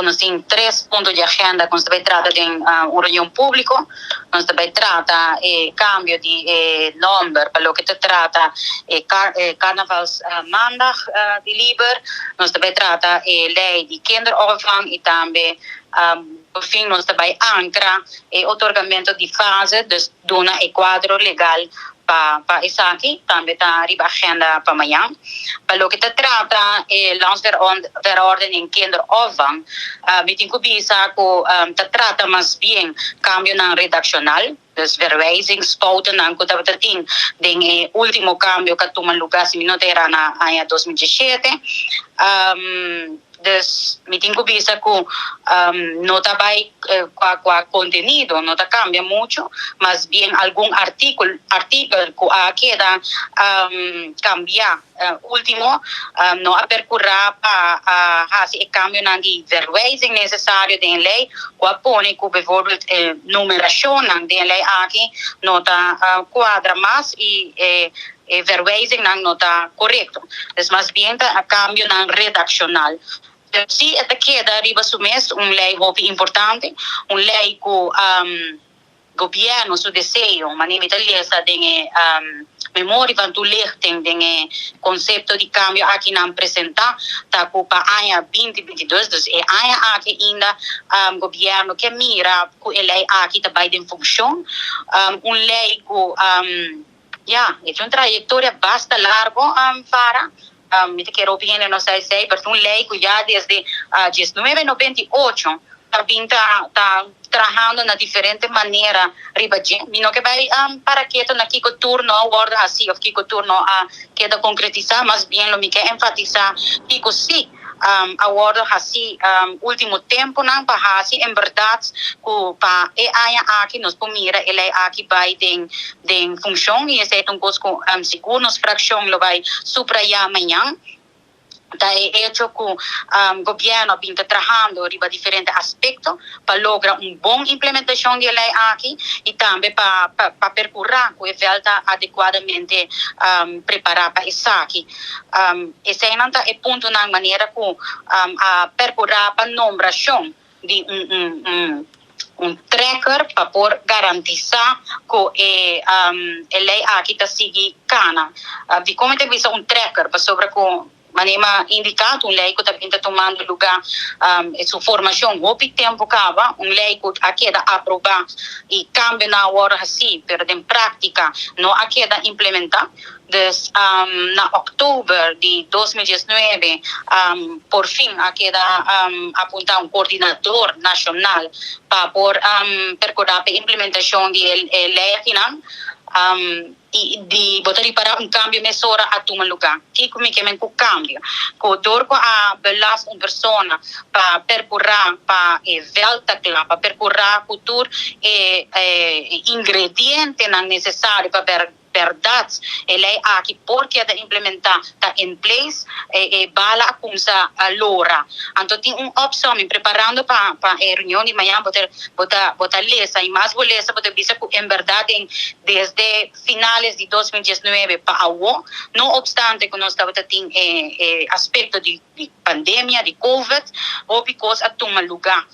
nós temos 3 pontos de agenda que nós também trata de uma reunião pública, nós também trata cambio de nome para o que trata carnavals maandag de Liber, nós também trata lei de kinderopvang e também por fim nós também ancra otorgamento de fase de um quadro legal para isso aqui, também está a agenda para amanhã. Para o que se trata landsverordening kinderopvang, met in kubisa ko trata mais bem cambio na redaccional, dus verwijzingsfouten ng kutabating ding último cambio que toma lugar si minutera na ano 2017. Dus met in kubisa ko no tabay contenido, no ta cambia mucho, mas bien algún artículo que queda cambiar. Último, no apercurra para hacer el cambio en die verwijzing necesario de lei, pone que bijvoorbeeld numeración de lei aquí no ta cuadra más y verwijzing no está correcto. Es más bien a cambio redaccional. Sí, esta queda arriba su mes un lei muy importante, un lei que governo su deseo, maneira italiana de memória van tu lichting de conceito de cambio aqui não apresentar tá para ano 2022, dus ano aqui ainda governo que mira que lei aqui também em função, lei que é uma trajetória bastante larga para me quero opinar não sei se, mas lei que já desde 1998 está trabajando de diferente manera no que vai para que aqui que turno aborda assim ou que turno queda concretizar, mas bem lo que enfatizar que sim aborda assim último tempo não para assim em verdade que para aqui nos pomira ele aqui vai tem função e esse é um coisa que seguro nos fração lo vai subrayar amanhã. Da hecho que o governo está trabalhando em diferentes aspectos para lograr uma boa implementação de lei aqui e também para percorrer que volta adequadamente preparar para isso aqui. Esse é o ponto na maneira que percorrer para a nomeação de tracker para por garantizar que a lei aqui está seguindo cana. De como tem visto tracker para sobre com maneira indicado lei que também está tomando lugar sua formação o tempo acaba lei que aqui da aprovar e cambia na hora assim pero em prática não aqui da implementar dus na outubro de 2019 por fim aqui da apontar coordenador nacional para por percorrer a implementação de lei aqui não e de botar para cambio mesura a tomar lugar. Que como que men cambio. Que dor a belas persona para percorrer para volta para percorrer cultura ingrediente não necessário para verdade lei aqui porque da implementar está em place bala a começar a lora então tem opção me preparando para a reunião de manhã botar lesa e mais lesa botar bisa que em verdade desde finales de 2019 para agora não obstante que nós estava tem aspecto de pandemia de COVID ou because a tomar lugar